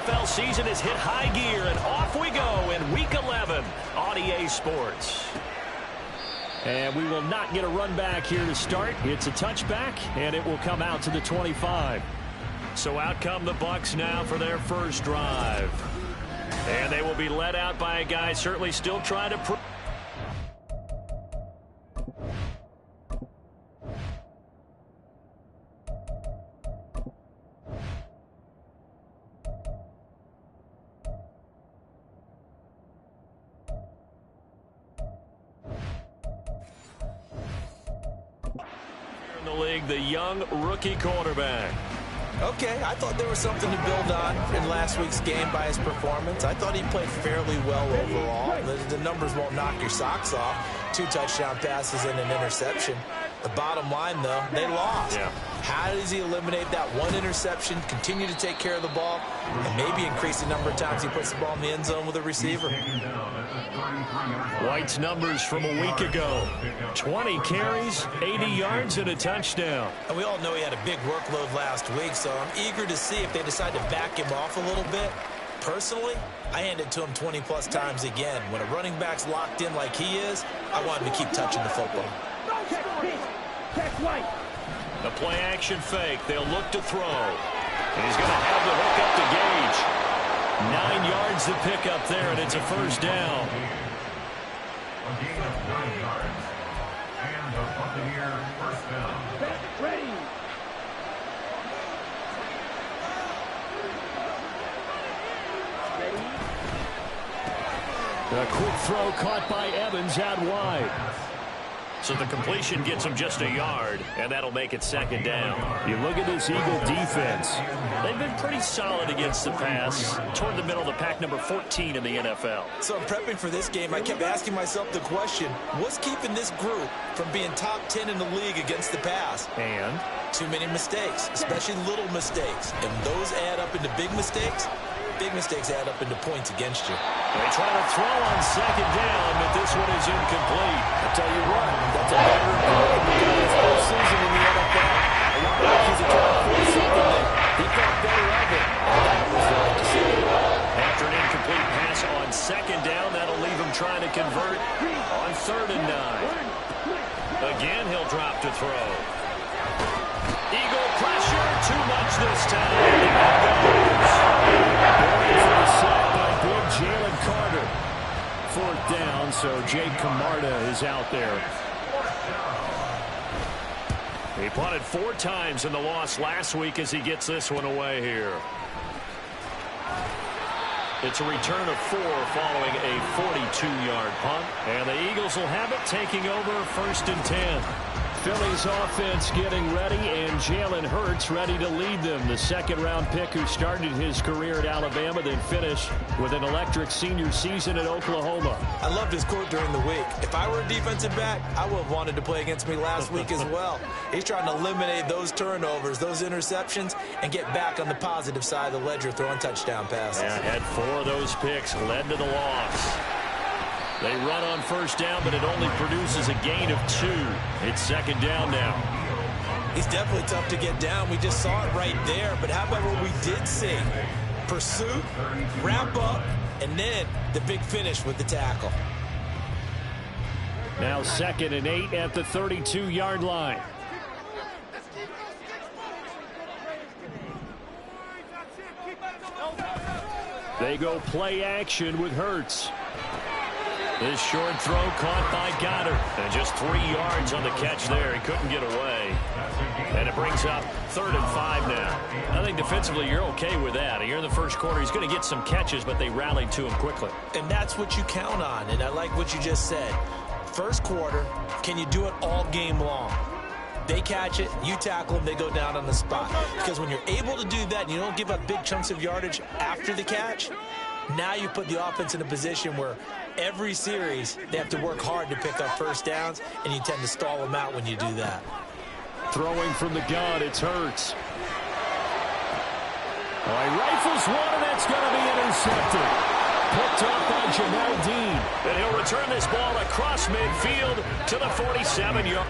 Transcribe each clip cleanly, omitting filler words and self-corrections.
NFL season has hit high gear, and off we go in Week 11 on EA Sports. And we will not get a run back here to start. It's a touchback, and it will come out to the 25. So out come the Bucs now for their first drive. And they will be led out by a guy certainly still trying to prove. In the league, the young rookie quarterback. Okay, I thought there was something to build on in last week's game by his performance. I thought he played fairly well overall. The numbers won't knock your socks off. 2 touchdown passes and an interception. The bottom line, though, they lost. Yeah. How does he eliminate that 1 interception, continue to take care of the ball, and maybe increase the number of times he puts the ball in the end zone with a receiver? White's numbers from a week ago. 20 carries, 80 yards, and a touchdown. And we all know he had a big workload last week, so I'm eager to see if they decide to back him off a little bit. Personally, I hand it to him 20-plus times again. When a running back's locked in like he is, I want him to keep touching the football. The play-action fake. They'll look to throw. And he's going to have the hook up to Gage. 9 yards to pick up there, and it's a first down. A gain of 9 yards. And the Buccaneer first down. Ready. A quick throw caught by Evans out wide. So the completion gets him just a yard, and that'll make it second down. You look at this Eagle defense. They've been pretty solid against the pass, toward the middle of the pack, number 14 in the NFL. So in prepping for this game, I kept asking myself the question, what's keeping this group from being top 10 in the league against the pass? And? Too many mistakes, especially little mistakes. And those add up into big mistakes. Big mistakes add up into points against you. They try to throw on second down, but this one is incomplete. I tell you what, that's a better approach because it's full season in the NFL. A lot of rookies are trying to force something there. He thought better of it, and that was the right decision. After an incomplete pass on second down, that'll leave him trying to convert on 3rd and 9. Again, he'll drop to throw. Eagle pressure, too much this time. Jalen Carter. 4th down, so Jake Camarda is out there. He punted 4 times in the loss last week as he gets this one away here. It's a return of 4 following a 42-yard punt. And the Eagles will have it, taking over 1st and 10. Philly's offense getting ready, and Jalen Hurts ready to lead them. The 2nd-round pick who started his career at Alabama, then finished with an electric senior season at Oklahoma. I loved his quote during the week. If I were a defensive back, I would have wanted to play against me last week as well. He's trying to eliminate those turnovers, those interceptions, and get back on the positive side of the ledger, throwing touchdown passes. Yeah, had 4 of those picks, led to the loss. They run on 1st down, but it only produces a gain of 2. It's 2nd down now. He's definitely tough to get down. We just saw it right there. But how about what we did see? Pursuit, wrap up, and then the big finish with the tackle. Now 2nd and 8 at the 32-yard line. They go play action with Hurts. This short throw caught by Goddard. And just 3 yards on the catch there. He couldn't get away. And it brings up 3rd and 5 now. I think defensively you're okay with that. Here in the first quarter, he's going to get some catches, but they rallied to him quickly. And that's what you count on. And I like what you just said. First quarter, can you do it all game long? They catch it, you tackle them, they go down on the spot. Because when you're able to do that and you don't give up big chunks of yardage after the catch, now you put the offense in a position where every series they have to work hard to pick up 1st downs, and you tend to stall them out when you do that. Throwing from the gun, it's Hurts. He rifles one, and that's going to be intercepted. Picked up by Jamel Dean. And he'll return this ball across midfield to the 47-yard.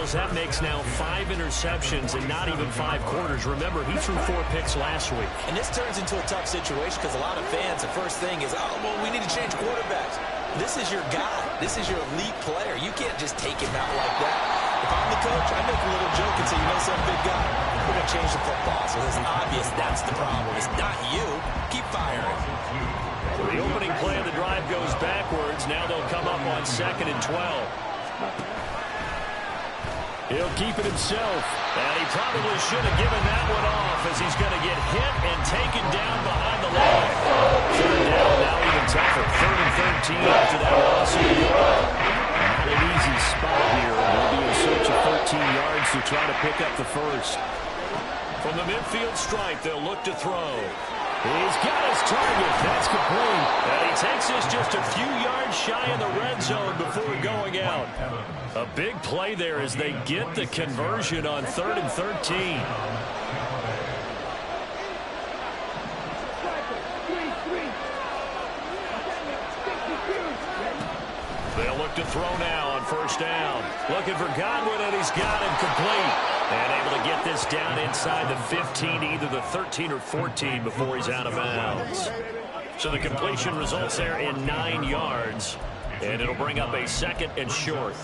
Charles, that makes now 5 interceptions and not even 5 quarters. Remember, he threw 4 picks last week. And this turns into a tough situation because a lot of fans, the first thing is, oh, well, we need to change quarterbacks. This is your guy. This is your elite player. You can't just take him out like that. If I'm the coach, I make a little joke and say, you know some big guy, we're going to change the football. So it's obvious that's the problem. It's not you. Keep firing. So the opening play of the drive goes backwards. Now they'll come up on 2nd and 12. He'll keep it himself. And he probably should have given that one off as he's going to get hit and taken down behind the line. 3rd down, now even tougher. 3rd and 13 after that loss. Not an easy spot here. They'll be in search of 13 yards to try to pick up the first. From the midfield stripe, they'll look to throw. He's got his target. That's complete. And he takes this just a few yards shy in the red zone before going out. A big play there as they get the conversion on 3rd and 13. They'll look to throw now on 1st down. Looking for Godwin, and he's got him complete. And able to get this down inside the 15, either the 13 or 14 before he's out of bounds. So the completion results there in 9 yards. And it'll bring up a 2nd and short.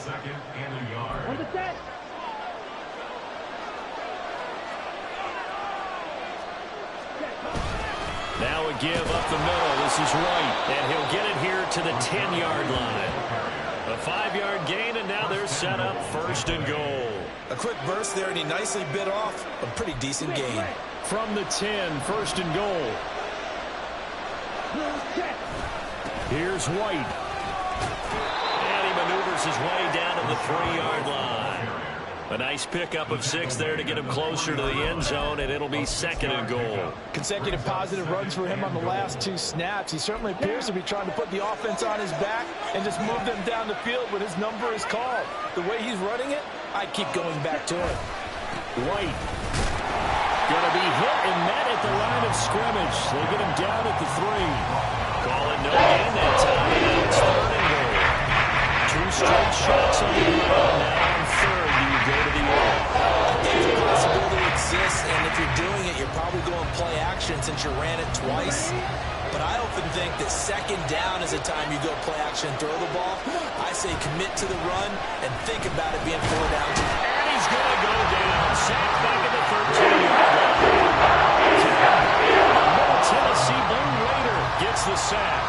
Now a give up the middle. This is White. And he'll get it here to the 10-yard line. A 5-yard gain, and now they're set up 1st and goal. A quick burst there, and he nicely bit off a pretty decent gain. From the 10, 1st and goal. Here's White. And he maneuvers his way down to the 3-yard line. A nice pickup of 6 there to get him closer to the end zone, and it'll be 2nd and goal. Consecutive positive runs for him on the last 2 snaps. He certainly appears to be trying to put the offense on his back and just move them down the field when his number is called. The way he's running it, I keep going back to it. White. Going to be hit and met at the line of scrimmage. They get him down at the 3. Calling no gain that time. It's 3rd and goal. 2 straight shots on the ground. Now on 3rd, you go to the air. I think the possibility exists, and if you're doing it, you're probably going play action since you ran it twice. But I often think that 2nd down is a time you go play action and throw the ball. I say commit to the run and think about it being 4 down. And he's going to go down. Sacked back at the 13-yard line. The Tennessee Blue Raider gets the sack.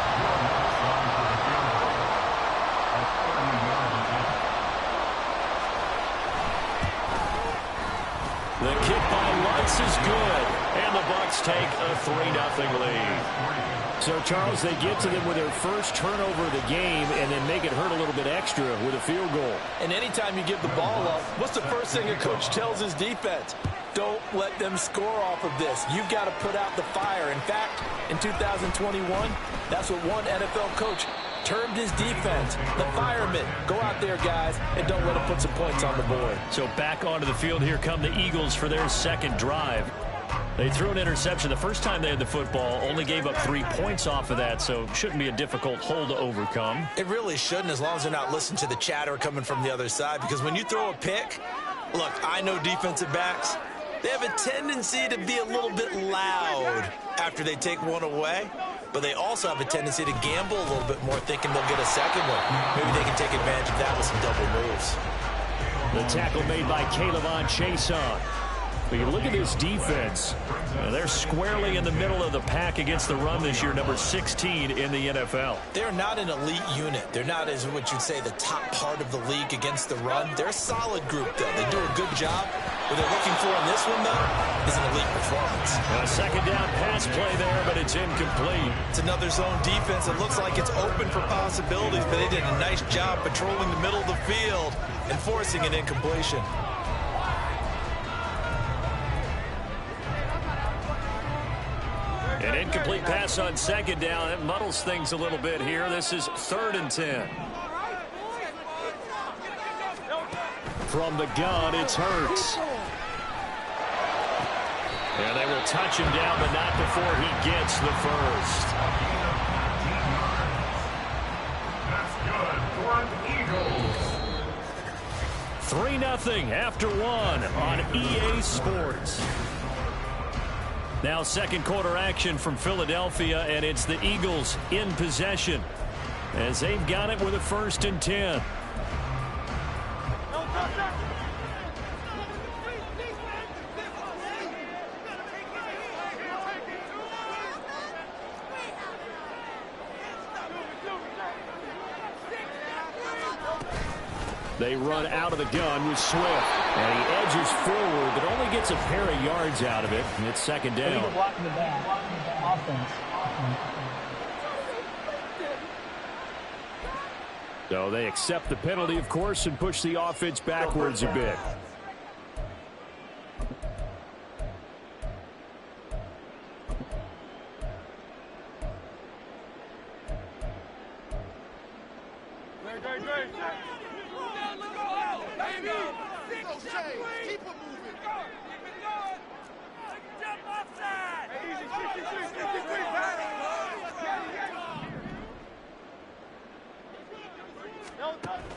The kick by Lutz is good, and the Bucs take a 3-0 lead. So, Charles, they get to them with their first turnover of the game and then make it hurt a little bit extra with a field goal. And anytime you give the ball up, what's the first thing a coach tells his defense? Don't let them score off of this. You've got to put out the fire. In fact, in 2021, that's what one NFL coach termed his defense, the firemen. Go out there, guys, and don't let them put some points on the board. So back onto the field, here come the Eagles for their 2nd drive. They threw an interception the first time they had the football, only gave up 3 points off of that, so shouldn't be a difficult hole to overcome. It really shouldn't, as long as they're not listening to the chatter coming from the other side, because when you throw a pick, look, I know defensive backs, they have a tendency to be a little bit loud after they take one away, but they also have a tendency to gamble a little bit more, thinking they'll get a 2nd one. Maybe they can take advantage of that with some double moves. The tackle made by Caleb Chason. But you look at this defense, they're squarely in the middle of the pack against the run this year, number 16 in the NFL. They're not an elite unit. They're not, as what you'd say, the top part of the league against the run. They're a solid group, though. They do a good job. What they're looking for in this one, though, is an elite performance. A 2nd down pass play there, but it's incomplete. It's another zone defense. It looks like it's open for possibilities, but they did a nice job patrolling the middle of the field and forcing an incompletion. An incomplete pass on 2nd down. It muddles things a little bit here. This is 3rd and 10. From the gun, it's Hurts. And they will touch him down, but not before he gets the first. That's good for the Eagles. 3-0 after one on EA Sports. Now second quarter action from Philadelphia, and it's the Eagles in possession as they've got it with a 1st and 10. They run out of the gun with Swift, and he edges forward, but only gets a pair of yards out of it, and it's 2nd down. So they accept the penalty, of course, and push the offense backwards a bit.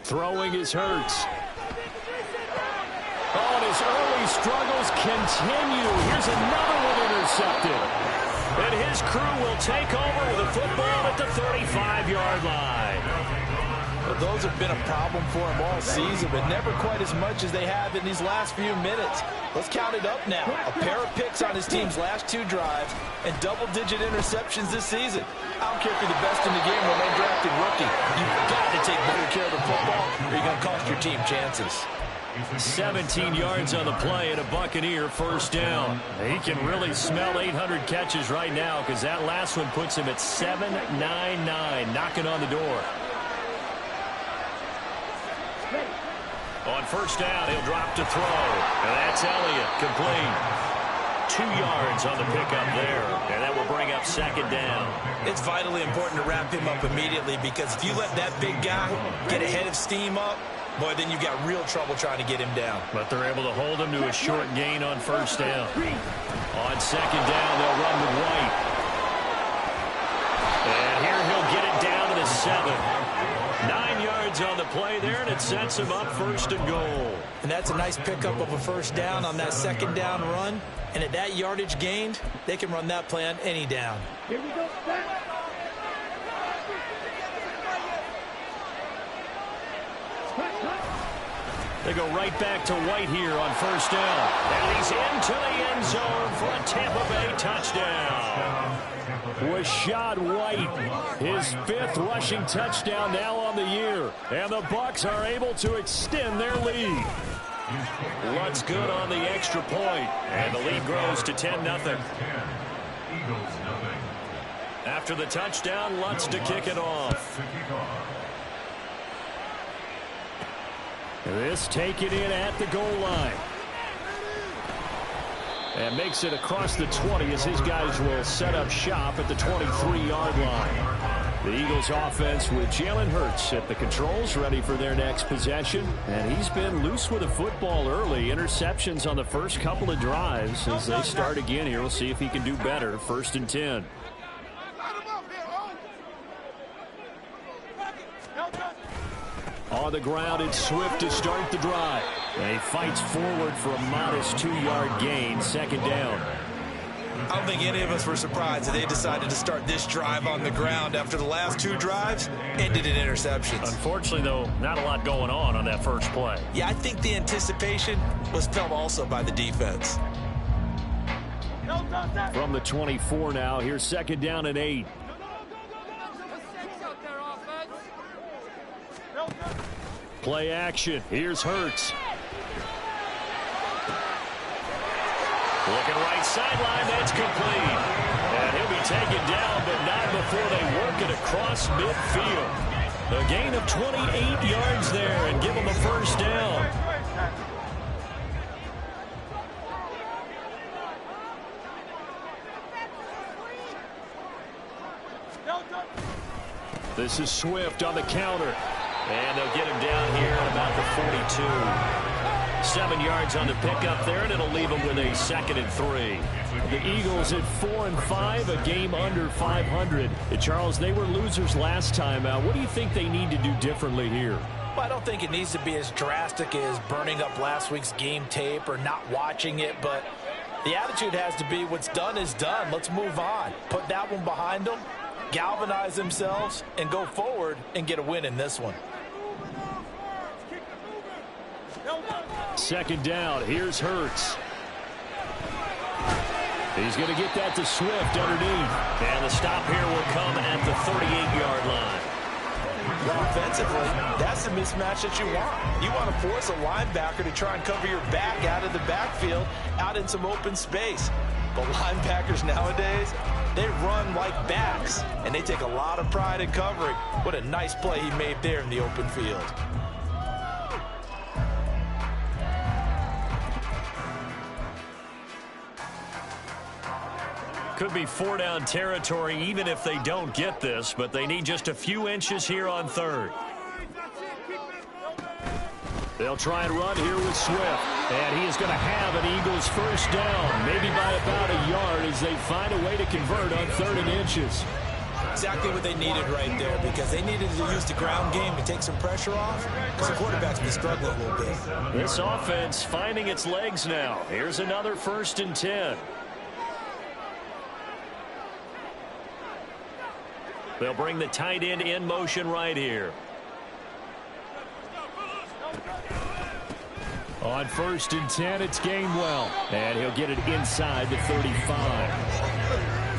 Throwing is Hurts. Oh, and his early struggles continue. Here's another one intercepted. And his crew will take over with a football at the 35-yard line. Well, those have been a problem for him all season, but never quite as much as they have in these last few minutes. Let's count it up now. A pair of picks on his team's last 2 drives and double-digit interceptions this season. I don't care if you're the best in the game or an undrafted rookie. You've got to take better care of the football or you're going to cost your team chances. 17 yards on the play and a Buccaneer 1st down. He can really smell 800 catches right now because that last one puts him at 799, knocking on the door. On 1st down, he'll drop to throw. And that's Elliott, complete. 2 yards on the pickup there. And that will bring up 2nd down. It's vitally important to wrap him up immediately because if you let that big guy get a head of steam up, boy, then you've got real trouble trying to get him down. But they're able to hold him to a short gain on 1st down. On 2nd down, they'll run with White. And here he'll get it down to the 7. 9 yards on the play there, and it sets him up 1st and goal. And that's a nice pickup of a 1st down on that 2nd down run. And at that yardage gained, they can run that play on any down. Here we go. They go right back to White here on 1st down. And he's into the end zone for a Tampa Bay touchdown. Rashad White, his 5th rushing touchdown now on the year. And the Bucs are able to extend their lead. Lutz good on the extra point. And the lead grows to 10-0. After the touchdown, Lutz to kick it off. This taken in at the goal line. And makes it across the 20 as his guys will set up shop at the 23-yard line. The Eagles offense with Jalen Hurts at the controls, ready for their next possession. And he's been loose with the football early. Interceptions on the first couple of drives. As they start again here, we'll see if he can do better. 1st and 10. On the ground, it's Swift to start the drive. And he fights forward for a modest 2-yard gain, 2nd down. I don't think any of us were surprised that they decided to start this drive on the ground after the last 2 drives ended in interceptions. Unfortunately, though, not a lot going on that first play. Yeah, I think the anticipation was felt also by the defense. From the 24 now, here's 2nd down and 8. Play action. Here's Hurts. Looking right sideline. That's complete. And he'll be taken down, but not before they work it across midfield. A gain of 28 yards there and give him a 1st down. This is Swift on the counter. And they'll get him down here at about the 42. 7 yards on the pickup there, and it'll leave him with a 2nd and 3. The Eagles at 4-5, a game under 500. Charles, they were losers last time out. What do you think they need to do differently here? Well, I don't think it needs to be as drastic as burning up last week's game tape or not watching it, but the attitude has to be what's done is done. Let's move on. Put that one behind them, galvanize themselves, and go forward and get a win in this one. Second down. Here's Hurts. He's going to get that to Swift underneath. And the stop here will come at the 38-yard line. Well, offensively, that's the mismatch that you want. You want to force a linebacker to try and cover your back out of the backfield, out in some open space. But linebackers nowadays, they run like backs, and they take a lot of pride in covering. What a nice play he made there in the open field. Could be 4-down territory even if they don't get this, but they need just a few inches here on third. They'll try and run here with Swift. And he is going to have an Eagles first down, maybe by about a yard as they find a way to convert on 3rd and inches. Exactly what they needed right there, because they needed to use the ground game to take some pressure off, because the quarterback's been struggling a little bit. This offense finding its legs now. Here's another 1st and 10. They'll bring the tight end in motion right here. On 1st and 10, it's Gainwell. And he'll get it inside the 35.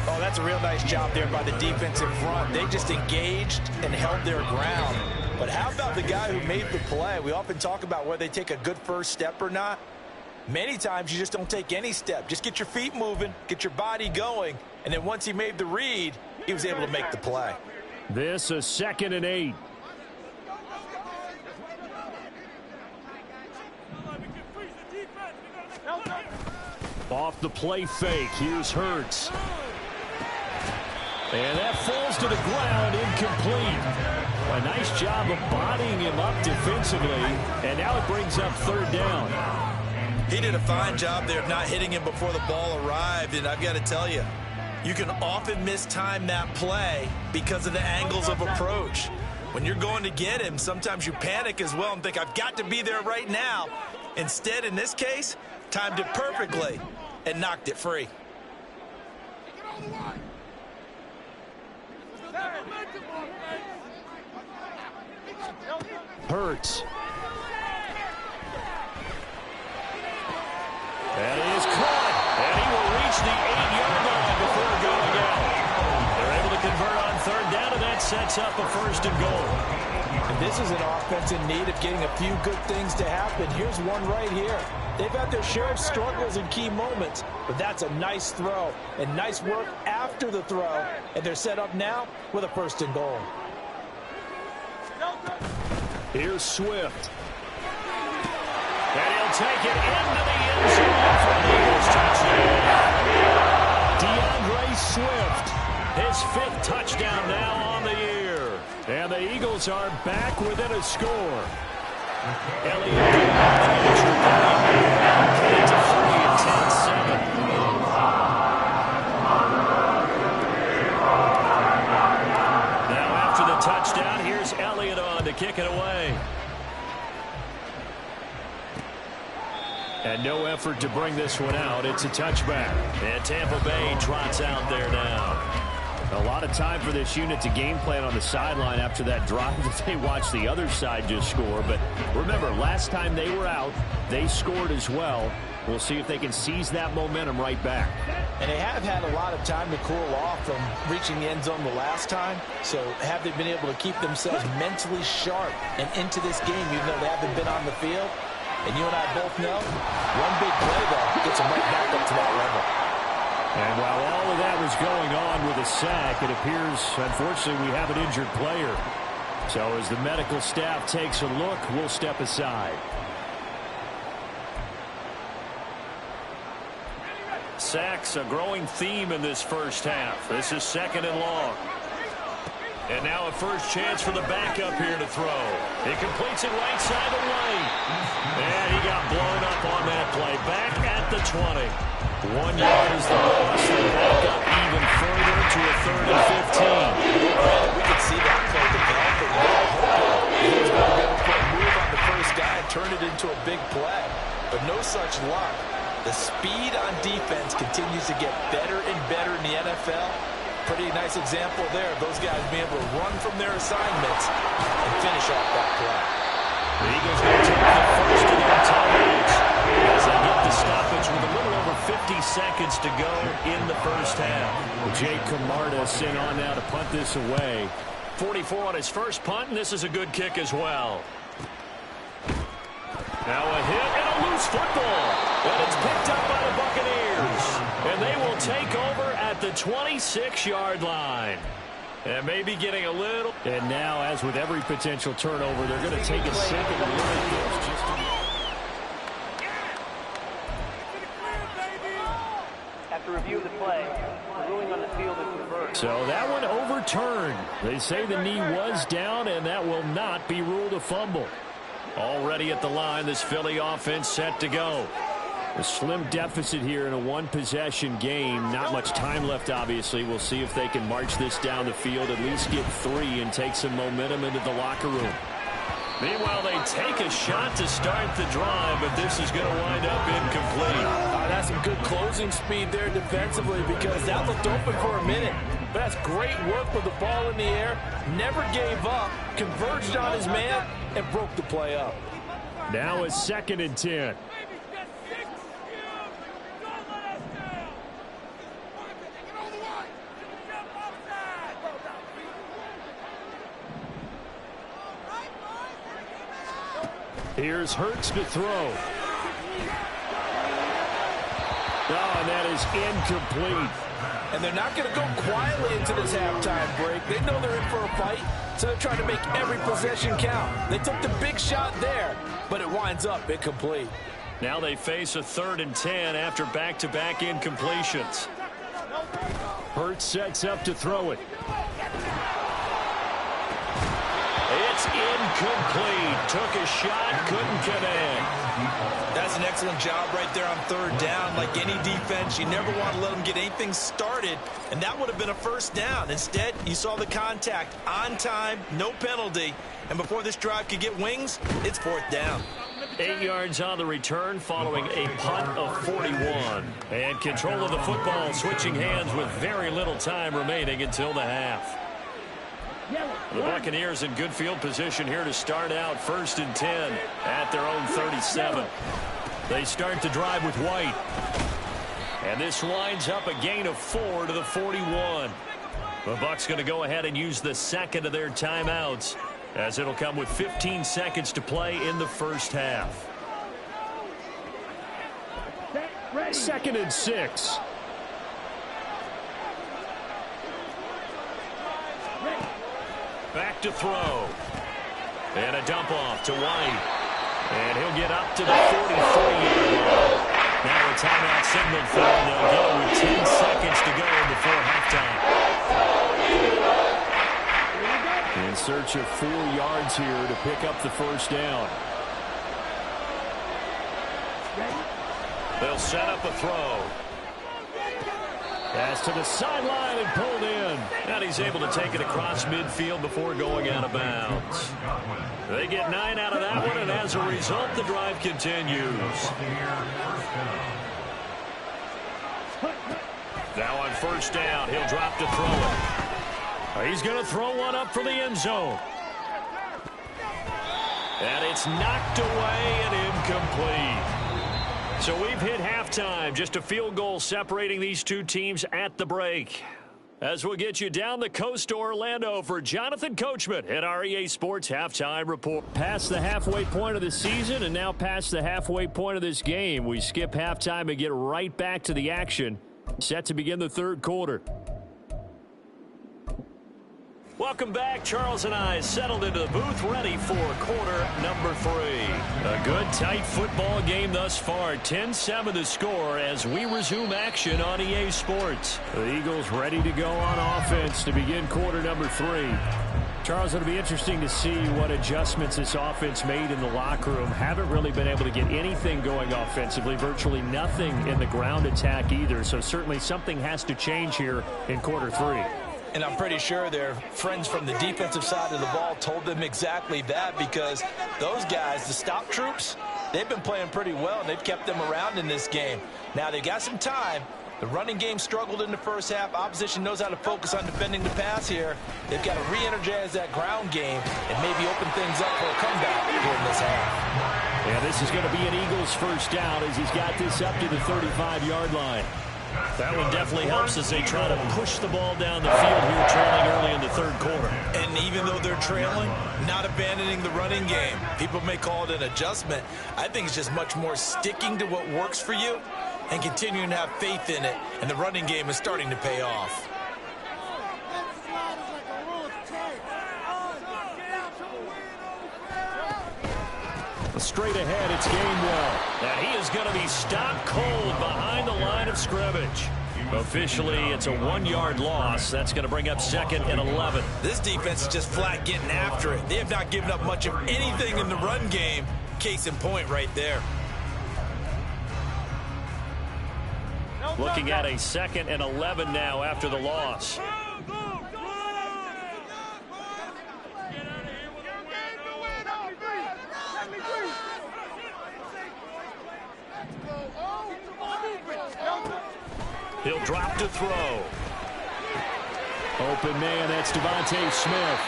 Oh, that's a real nice job there by the defensive front. They just engaged and held their ground. But how about the guy who made the play? We often talk about whether they take a good first step or not. Many times you just don't take any step. Just get your feet moving, get your body going, and then once he made the read, he was able to make the play. This a 2nd and 8. Off the play fake. Here's Hurts. And that falls to the ground, incomplete. A nice job of bodying him up defensively, and now it brings up 3rd down. He did a fine job there of not hitting him before the ball arrived, and I've got to tell you, you can often mistime that play because of the angles of approach. When you're going to get him, sometimes you panic as well and think, I've got to be there right now. Instead, in this case, timed it perfectly and knocked it free. Hurts. That is caught. And he will reach the 8-yard line before going out. They're able to convert on 3rd down, and that sets up a 1st and goal. And this is an offense in need of getting a few good things to happen. Here's one right here. They've had their share of struggles in key moments, but that's a nice throw and nice work after the throw. And they're set up now with a 1st and goal. Here's Swift. And he'll take it into the end zone for an Eagles touchdown. DeAndre Swift, his 5th touchdown now on the year. And the Eagles are back within a score. Elliott to 3 and 10-7. Now after the touchdown, here's Elliott on to kick it away. And no effort to bring this one out. It's a touchback. And Tampa Bay trots out there now. A lot of time for this unit to game plan on the sideline after that drive that they watched the other side just score. But remember, last time they were out, they scored as well. We'll see if they can seize that momentum right back. And they have had a lot of time to cool off from reaching the end zone the last time. So have they been able to keep themselves mentally sharp and into this game, even though they haven't been on the field? And you and I both know, one big play, though, gets them right back up to that level. And while all of that was going on with a sack, it appears, unfortunately, we have an injured player. So as the medical staff takes a look, we'll step aside. Sacks, a growing theme in this first half. This is 2nd and long. And now a first chance for the backup here to throw. He completes it right side of the lane. And he got blown up on that play. Back at the 20. 1 yard is the loss. They back up even further to a 3rd and 15. We could see that play develop. He was going to be able to put but no such luck. The speed on defense continues to get better and better in the NFL. Pretty nice example there of those guys being able to run from their assignments and finish off that play. The Eagles going to take the first of their timeouts as they get the stoppage with a little over 50 seconds to go in the first half. Jake Camarda sent on now to punt this away. 44 on his first punt, and this is a good kick as well. Now a hit and a loose football. And it's picked up by the Buccaneers. And they will take over at the 26-yard line. And maybe getting a little. And now, as with every potential turnover, they're going to take a second to look at this. After review of the play, the ruling on the field is reversed. So that one overturned. They say the knee was down, and that will not be ruled a fumble. Already at the line, this Philly offense set to go. A slim deficit here in a one-possession game. Not much time left, obviously. We'll see if they can march this down the field, at least get 3, and take some momentum into the locker room. Meanwhile, they take a shot to start the drive, but this is going to wind up incomplete. That's some good closing speed there defensively, because that looked open for a minute. But that's great work with the ball in the air. Never gave up, converged on his man, and broke the play up. Now a 2nd and 10. Here's Hurts to throw. Oh, and that is incomplete. And they're not going to go quietly into this halftime break. They know they're in for a fight, so they're trying to make every possession count. They took the big shot there, but it winds up incomplete. Now they face a 3rd and 10 after back-to-back incompletions. Hurts sets up to throw it. It's incomplete. Took a shot, couldn't connect. That's an excellent job right there on 3rd down. Like any defense, you never want to let them get anything started, and that would have been a 1st down. Instead, you saw the contact on time, no penalty, and before this drive could get wings, it's 4th down. 8 yards on the return following a punt of 41. And control of the football, switching hands with very little time remaining until the half. The Buccaneers in good field position here to start out 1st and 10 at their own 37. They start to drive with White. And this lines up a gain of 4 to the 41. The Bucs going to go ahead and use the 2nd of their timeouts, as it'll come with 15 seconds to play in the first half. 2nd and 6. Back to throw. And a dump off to White. And he'll get up to the 43-yard line. Now a timeout signaled for him. They'll get it with 10 seconds to go before halftime. In search of 4 yards here to pick up the 1st down. They'll set up a throw. Pass to the sideline and pulled in. And he's able to take it across midfield before going out of bounds. They get 9 out of that one, and as a result, the drive continues. Now on 1st down, he'll drop to throw it. He's going to throw one up for the end zone. And it's knocked away and incomplete. So we've hit halftime. Just a field goal separating these two teams at the break. As we'll get you down the coast to Orlando for Jonathan Coachman at our EA Sports Halftime Report. Past the halfway point of the season and now past the halfway point of this game. We skip halftime and get right back to the action. Set to begin the 3rd quarter. Welcome back. Charles and I settled into the booth, ready for quarter number 3. A good, tight football game thus far. 10-7 the score as we resume action on EA Sports. The Eagles ready to go on offense to begin quarter number 3. Charles, it'll be interesting to see what adjustments this offense made in the locker room. Haven't really been able to get anything going offensively, virtually nothing in the ground attack either. So certainly something has to change here in quarter 3. And I'm pretty sure their friends from the defensive side of the ball told them exactly that, because those guys, the stop troops, they've been playing pretty well, and they've kept them around in this game. Now, they've got some time. The running game struggled in the first half. Opposition knows how to focus on defending the pass here. They've got to re-energize that ground game and maybe open things up for a comeback here in this half. Yeah, this is going to be an Eagles first down as he's got this up to the 35-yard line. That one definitely helps as they try to push the ball down the field here, trailing early in the third quarter. And even though they're trailing, not abandoning the running game. People may call it an adjustment. I think it's just much more sticking to what works for you and continuing to have faith in it. And the running game is starting to pay off. Straight ahead, it's Gainwell. And he is going to be stopped cold behind the line of scrimmage. Officially, it's a 1-yard loss. That's going to bring up 2nd and 11. This defense is just flat getting after it. They have not given up much of anything in the run game. Case in point right there. Looking at a 2nd and 11 now after the loss. He'll drop to throw. Open man, that's Devontae Smith.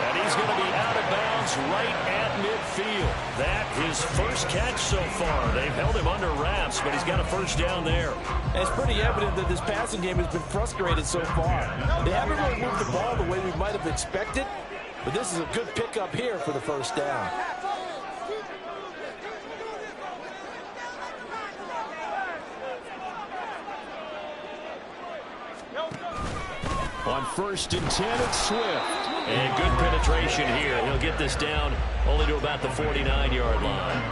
And he's going to be out of bounds right at midfield. That his first catch so far. They've held him under wraps, but he's got a first down there. And it's pretty evident that this passing game has been frustrated so far. They haven't really moved the ball the way we might have expected, but this is a good pickup here for the first down. On 1st and 10, it's Swift. And good penetration here. He'll get this down only to about the 49-yard line.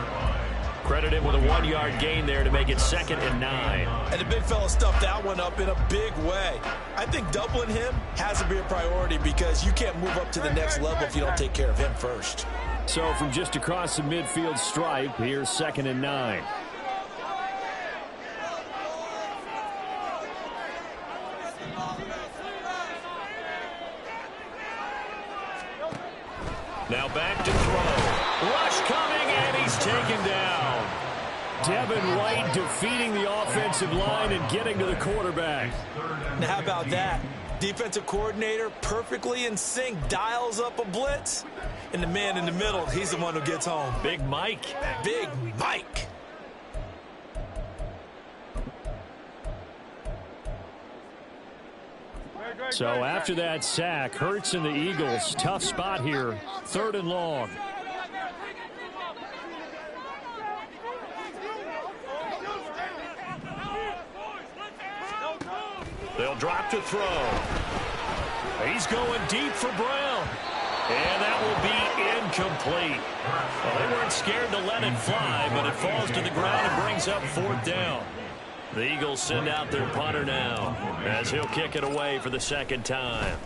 Credit him with a 1-yard gain there to make it 2nd and 9. And the big fella stuffed that one up in a big way. I think doubling him has to be a priority because you can't move up to the next level if you don't take care of him first. So from just across the midfield stripe, here's 2nd and 9. Now back to throw. Rush coming, and he's taken down. Devin White defeating the offensive line and getting to the quarterback. Now how about that? Defensive coordinator perfectly in sync, dials up a blitz. And the man in the middle, he's the one who gets home. Big Mike. Big Mike. So after that sack, Hurts and the Eagles, tough spot here, 3rd and long. They'll drop to throw. He's going deep for Brown. And that will be incomplete. Well, they weren't scared to let it fly, but it falls to the ground and brings up 4th down. The Eagles send out their punter now as he'll kick it away for the 2nd time.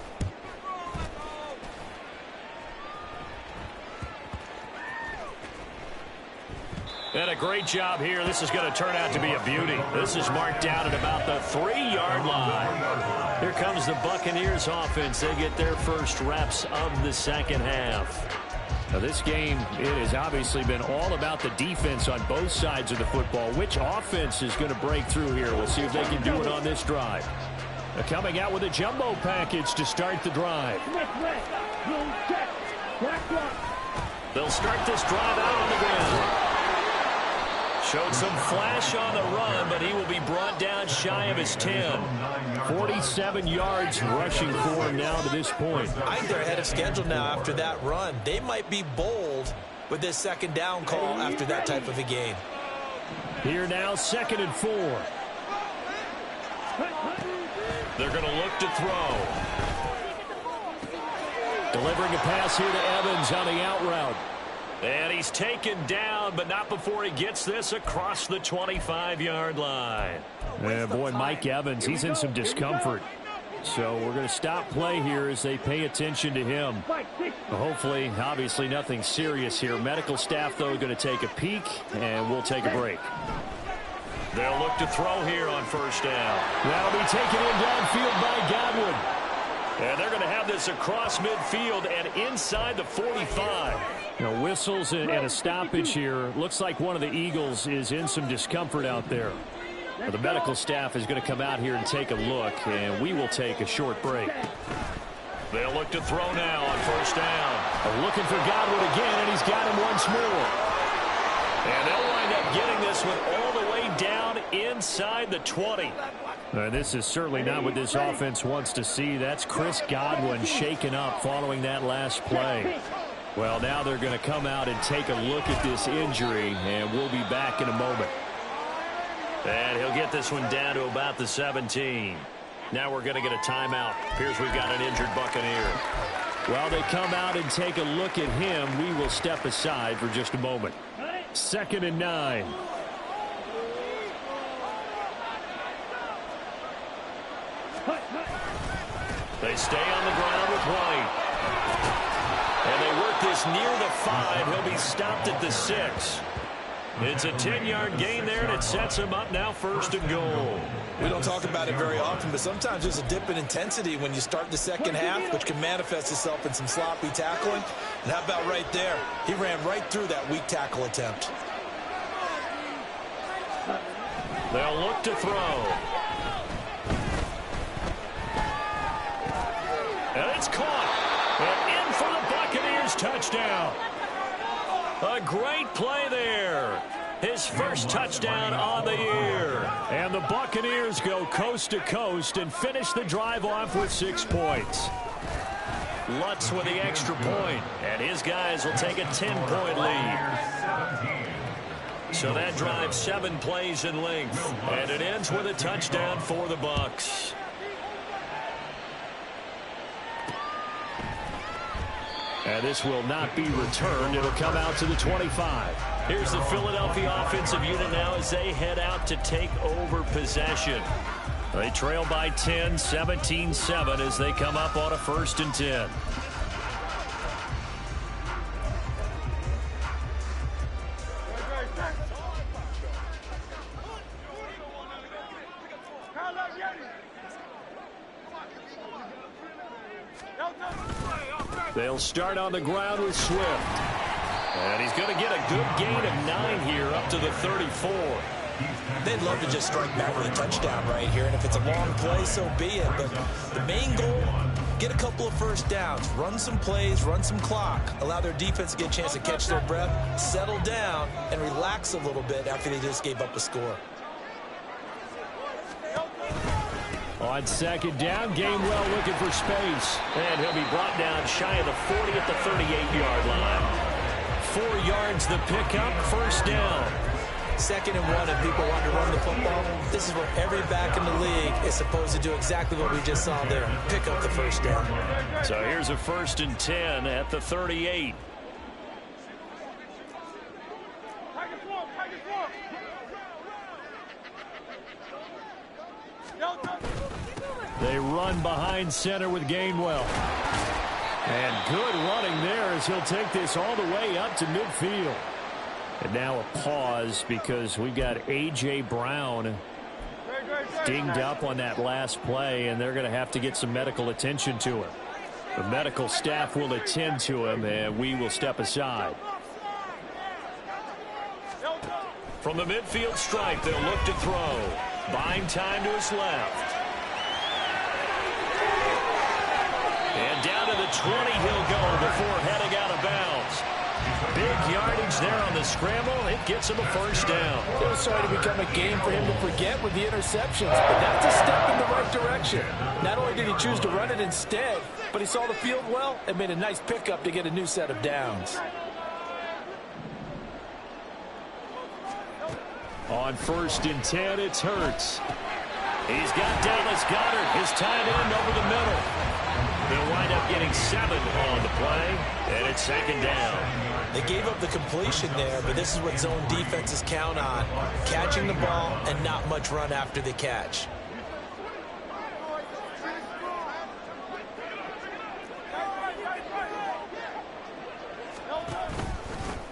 And a great job here. This is going to turn out to be a beauty. This is marked down at about the 3-yard line. Here comes the Buccaneers offense. They get their first reps of the 2nd half. Now this game, it has obviously been all about the defense on both sides of the football. Which offense is going to break through here? We'll see if they can do it on this drive. They're coming out with a jumbo package to start the drive. They'll start this drive out on the ground. Showed some flash on the run, but he will be brought down shy of his 10. 47 yards rushing for him now to this point. I think they're ahead of schedule now after that run. They might be bold with this 2nd down call after that type of a game. Here now, 2nd and 4. They're going to look to throw. Delivering a pass here to Evans on the out route. And he's taken down, but not before he gets this across the 25-yard line. And boy, Mike Evans, he's in some discomfort. So we're going to stop play here as they pay attention to him. Hopefully, obviously nothing serious here. Medical staff, though, going to take a peek, and we'll take a break. They'll look to throw here on 1st down. That'll be taken in downfield by Godwin. And they're going to have this across midfield and inside the 45. Whistles and a stoppage here. Looks like one of the Eagles is in some discomfort out there. The medical staff is going to come out here and take a look, and we will take a short break. They'll look to throw now on first down. Looking for Godwin again, and he's got him once more. And they'll wind up getting this one all the way down inside the 20. This is certainly not what this offense wants to see. That's Chris Godwin shaken up following that last play. Well, now they're going to come out and take a look at this injury, and we'll be back in a moment. And he'll get this one down to about the 17. Now we're going to get a timeout. Appears we've got an injured Buccaneer. While they come out and take a look at him, we will step aside for just a moment. 2nd and 9. They stay on the ground with White. And they work this near the 5. He'll be stopped at the 6. It's a 10-yard gain there, and it sets him up now 1st and goal. We don't talk about it very often, but sometimes there's a dip in intensity when you start the second half, which can manifest itself in some sloppy tackling. And how about right there? He ran right through that weak tackle attempt. They'll look to throw. And it's caught. And in for the Buccaneers touchdown. A great play there. His first touchdown on the year. And the Buccaneers go coast to coast and finish the drive off with 6 points. Lutz with the extra point, and his guys will take a 10-point lead. So that drive 7 plays in length, and it ends with a touchdown for the Bucs. And this will not be returned. It'll come out to the 25. Here's the Philadelphia offensive unit now as they head out to take over possession. They trail by 10, 17-7 as they come up on a 1st and 10. They'll start on the ground with Swift. And he's going to get a good gain of 9 here up to the 34. They'd love to just strike back with a touchdown right here, and if it's a long play, so be it. But the main goal, get a couple of first downs, run some plays, run some clock, allow their defense to get a chance to catch their breath, settle down, and relax a little bit after they just gave up a score. On 2nd down, Gainwell looking for space. And he'll be brought down shy of the 40 at the 38-yard line. 4 yards the pickup, 1st down. 2nd and 1, and people want to run the football. This is where every back in the league is supposed to do exactly what we just saw there. Pick up the 1st down. So here's a 1st and 10 at the 38. They run behind center with Gainwell. And good running there as he'll take this all the way up to midfield. And now a pause because we've got A.J. Brown dinged up on that last play, and they're going to have to get some medical attention to him. The medical staff will attend to him, and we will step aside. From the midfield stripe, they'll look to throw. Buying time to his left. And down to the 20 he'll go before heading out of bounds. Big yardage there on the scramble. It gets him a 1st down. It was starting to become a game for him to forget with the interceptions, but that's a step in the right direction. Not only did he choose to run it instead, but he saw the field well and made a nice pickup to get a new set of downs. On 1st and 10, it's Hurts. He's got Dallas Goedert, his tight end, over the middle. They'll wind up getting 7 on the play, and it's 2nd down. They gave up the completion there, but this is what zone defenses count on. Catching the ball and not much run after the catch.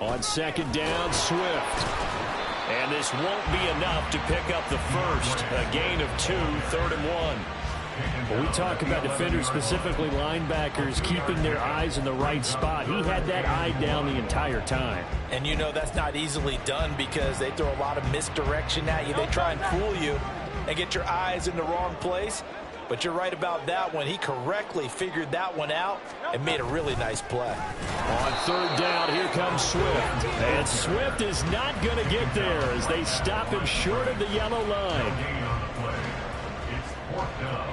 On 2nd down, Swift. And this won't be enough to pick up the 1st. A gain of 2, 3rd and 1. When we talk about defenders, specifically linebackers, keeping their eyes in the right spot, he had that eye down the entire time. And you know that's not easily done because they throw a lot of misdirection at you. They try and fool you and get your eyes in the wrong place. But you're right about that one. He correctly figured that one out and made a really nice play. On third down, here comes Swift. And Swift is not going to get there as they stop him short of the yellow line. It's fourth down.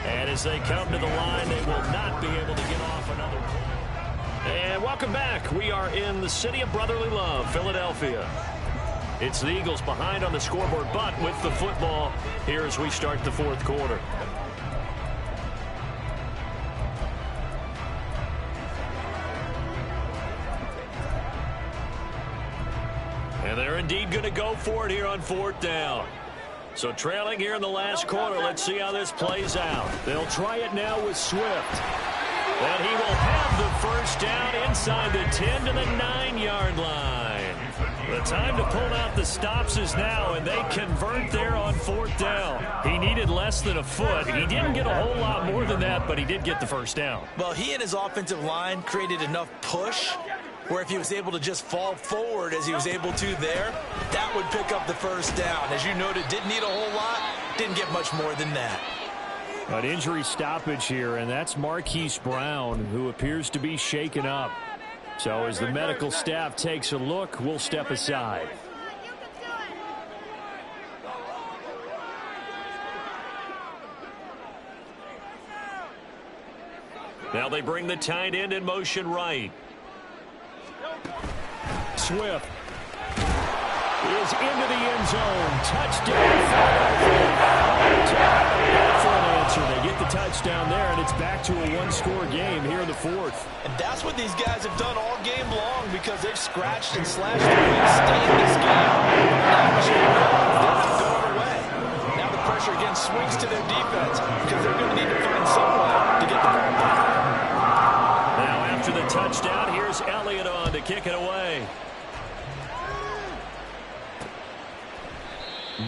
And as they come to the line, they will not be able to get off another play. And welcome back. We are in the city of brotherly love, Philadelphia. It's the Eagles behind on the scoreboard, but with the football here as we start the fourth quarter. And they're indeed going to go for it here on fourth down. So trailing here in the last quarter, let's see how this plays out. They'll try it now with Swift. And he will have the first down inside the 10 to the 9-yard line. The time to pull out the stops is now, and they convert there on fourth down. He needed less than a foot. He didn't get a whole lot more than that, but he did get the first down. Well, he and his offensive line created enough push where if he was able to just fall forward as he was able to there, that would pick up the first down. As you noted, didn't need a whole lot, didn't get much more than that. An injury stoppage here, and that's Marquise Brown, who appears to be shaken up. So as the medical staff takes a look, we'll step aside. Now they bring the tight end in motion right. Swift is into the end zone. Touchdown, Philadelphia. For an answer, they get the touchdown there, and it's back to a one-score game here in the fourth. And that's what these guys have done all game long because they've scratched and slashed their way to stay in this game. They're not going away. Now the pressure again swings to their defense because they're going to need to find some way to get the ball back. Now after the touchdown, here's Elliott on to kick it away.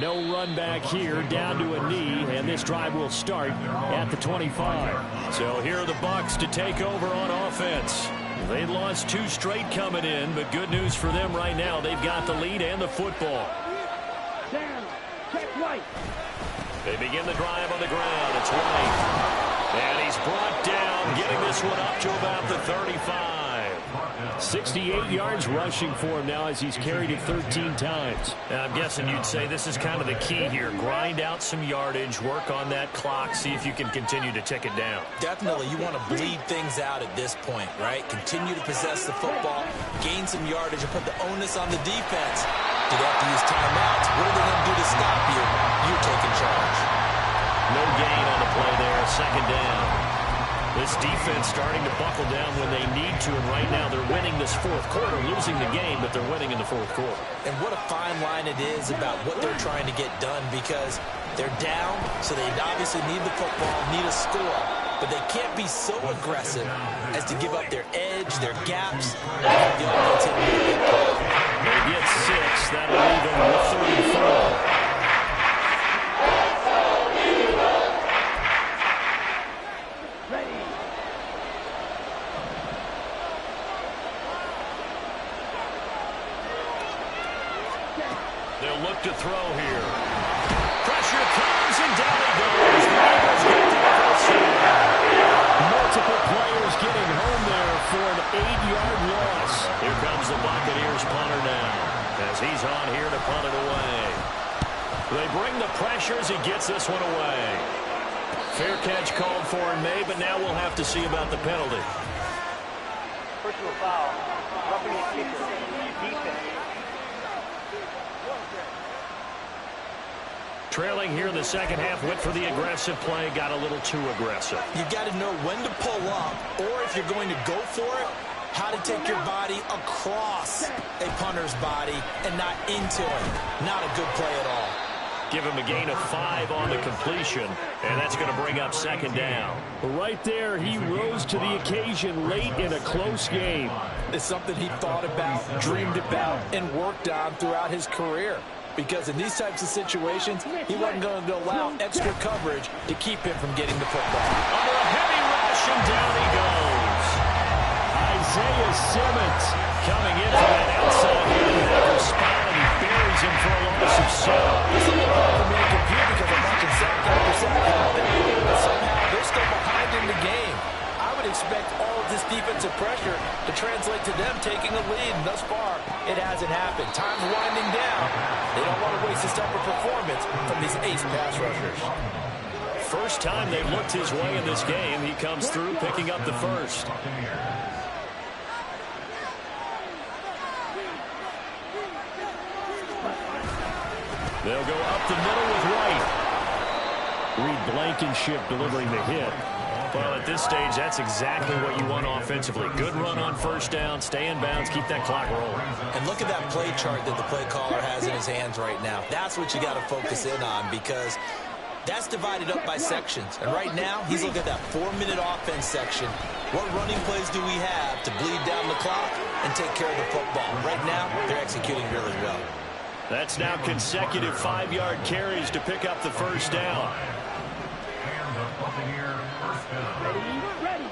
No run back here, down to a knee, and this drive will start at the 25. So here are the Bucs to take over on offense. They lost 2 straight coming in, but good news for them right now. They've got the lead and the football. Down. Check White. They begin the drive on the ground. It's White. And he's brought down, getting this one up to about the 35. 68 yards rushing for him now as he's carried it 13 times. And I'm guessing you'd say this is kind of the key here. Grind out some yardage, work on that clock, see if you can continue to tick it down. Definitely, you want to bleed things out at this point, right? Continue to possess the football, gain some yardage, and put the onus on the defense. Do they have to use timeouts? What are they going to do to stop you? You're taking charge. No gain on the play there, second down. This defense starting to buckle down when they need to, and right now they're winning this fourth quarter, losing the game, but they're winning in the fourth quarter. And what a fine line it is about what they're trying to get done because they're down, so they obviously need the football, need a score, but they can't be so aggressive as to give up their edge, their gaps, and have the offense hit a big play. They get 6. That'll leave them with 34. They'll look to throw here. Pressure comes, and down he goes. The Eagles get the first down. Multiple players getting home there for an 8-yard loss. Here comes the Buccaneers punter now as he's on here to punt it away. They bring the pressure as he gets this one away. Fair catch called for in May, but now we'll have to see about the penalty. Personal foul. Roughing the kicker. Defense. Trailing here in the second half, went for the aggressive play, got a little too aggressive. You've got to know when to pull up, or if you're going to go for it, how to take your body across a punter's body and not into it. Not a good play at all. Give him a gain of 5 on the completion, and that's going to bring up second down. Right there, he rose to the occasion late in a close game. It's something he thought about, dreamed about, and worked on throughout his career. because in these types of situations, he wasn't going to allow extra coverage to keep him from getting the football. Under a heavy rush, and down he goes. Isaiah Simmons coming in from that outside linebacker spot, and he buries him for a loss of 7. It's a little hard for me to compute because I'm watching sack after sack happen, but somehow they're still behind in the game. I would expect all of this defensive pressure to translate to them taking a lead, and thus far, it hasn't happened. Time's winding down. They don't want to waste this type of performance from these ace pass rushers. First time they've looked his way in this game, he comes through picking up the first. They'll go up the middle with White. Reed Blankenship delivering the hit. Well, at this stage, that's exactly what you want offensively. Good run on first down, stay in bounds, keep that clock rolling. And look at that play chart that the play caller has in his hands right now. That's what you got to focus in on, because that's divided up by sections. And right now, he's looking at that 4-minute offense section. What running plays do we have to bleed down the clock and take care of the football? Right now, they're executing really well. That's now consecutive 5-yard carries to pick up the first down. And the Buccaneer first down. Ready.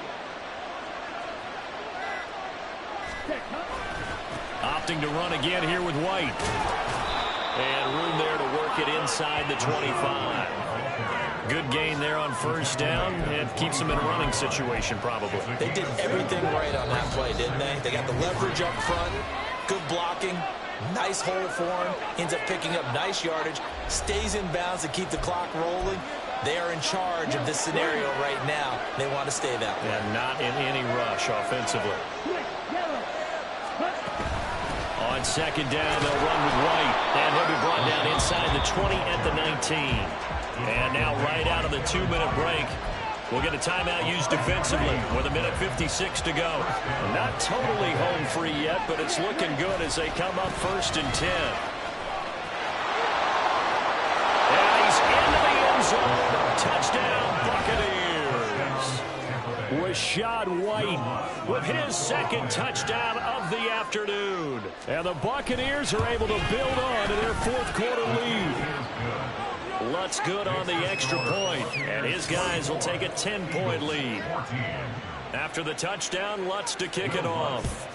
Opting to run again here with White. And room there to work it inside the 25. Good gain there on first down, and keeps them in a running situation probably. They did everything right on that play, didn't they? They got the leverage up front, good blocking, nice hole for him, ends up picking up nice yardage, stays in bounds to keep the clock rolling. They are in charge of this scenario right now. They want to stay that way. And not in any rush offensively. On second down, they'll run with White, and he'll be brought down inside the 20 at the 19. And now right out of the 2-minute break, we'll get a timeout used defensively with 1:56 to go. Not totally home free yet, but it's looking good as they come up 1st and 10. And he's into the end zone. Touchdown, Buccaneers. Rashad White with his second touchdown of the afternoon. And the Buccaneers are able to build on to their 4th quarter lead. Lutz good on the extra point, and his guys will take a 10-point lead. After the touchdown, Lutz to kick it off.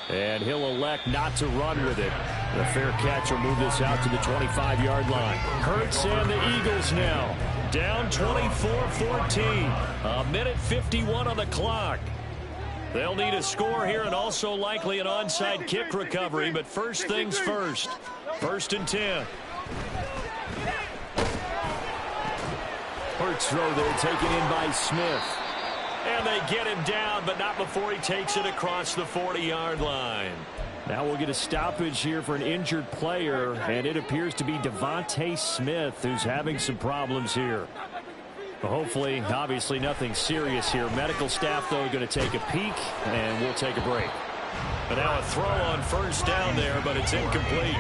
And he'll elect not to run with it. The fair catch will move this out to the 25-yard line. Hurts and the Eagles now down 24-14. 1:51 on the clock. They'll need a score here and also likely an onside kick recovery, but first things first. 1st and 10. Hurts throw there taken in by Smith. And they get him down, but not before he takes it across the 40-yard line. Now we'll get a stoppage here for an injured player, and it appears to be Devontae Smith who's having some problems here. Hopefully, obviously nothing serious here. Medical staff, though, going to take a peek, and we'll take a break. But now a throw on first down there, but it's incomplete.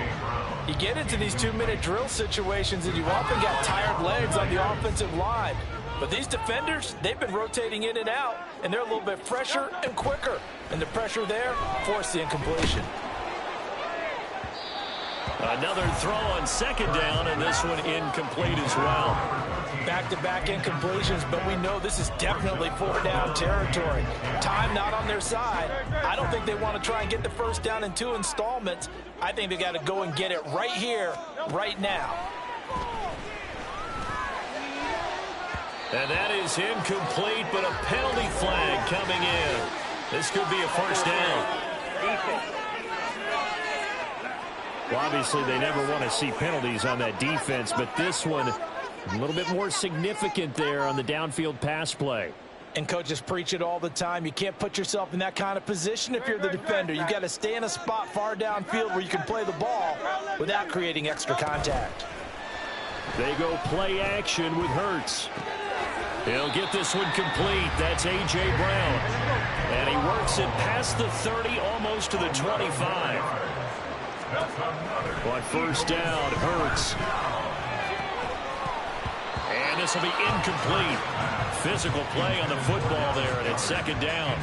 You get into these 2-minute drill situations, and you often got tired legs on the offensive line. But these defenders, they've been rotating in and out, and they're a little bit fresher and quicker. And the pressure there forced the incompletion. Another throw on second down, and this one incomplete as well. Back-to-back incompletions, but we know this is definitely 4-down territory. Time not on their side. I don't think they want to try and get the first down in 2 installments. I think they got to go and get it right here, right now. And that is incomplete, but a penalty flag coming in. This could be a first down. Well, obviously, they never want to see penalties on that defense, but this one a little bit more significant there on the downfield pass play. And coaches preach it all the time. You can't put yourself in that kind of position if you're the defender. You've got to stay in a spot far downfield where you can play the ball without creating extra contact. They go play action with Hurts. He'll get this one complete. That's A.J. Brown. And he works it past the 30, almost to the 25. On first down, Hurts. And this will be incomplete. Physical play on the football there, and it's second down.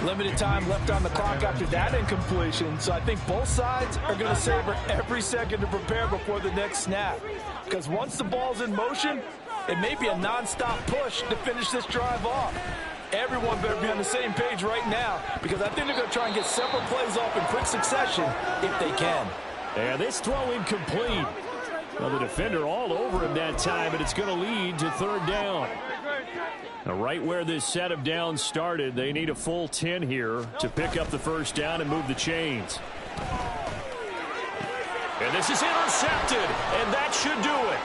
Limited time left on the clock after that incompletion, so I think both sides are going to savor every second to prepare before the next snap. Because once the ball's in motion, it may be a nonstop push to finish this drive off. Everyone better be on the same page right now, because I think they're going to try and get several plays off in quick succession if they can. And this throw incomplete. Well, the defender all over him that time, and it's going to lead to third down. Now, right where this set of downs started, they need a full 10 here to pick up the first down and move the chains. And this is intercepted, and that should do it.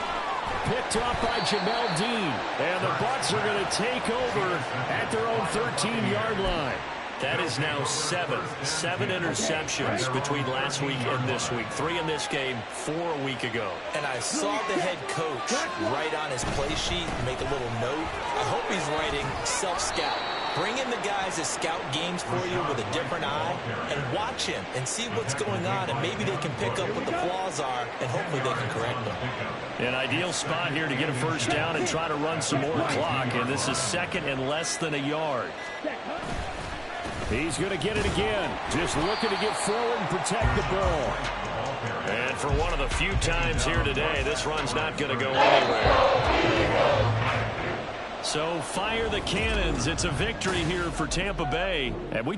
Picked off by Jamel Dean, and the Bucs are going to take over at their own 13-yard line. That is now seven interceptions between last week and this week. 3 in this game, 4 a week ago. And I saw the head coach write on his play sheet, make a little note. I hope he's writing self-scout. Bring in the guys that scout games for you with a different eye and watch him and see what's going on, and maybe they can pick up what the flaws are, and hopefully they can correct them. An ideal spot here to get a first down and try to run some more clock, and this is second and less than a yard. He's going to get it again. Just looking to get forward and protect the ball. And for one of the few times here today, this run's not going to go anywhere. So fire the cannons. It's a victory here for Tampa Bay. And we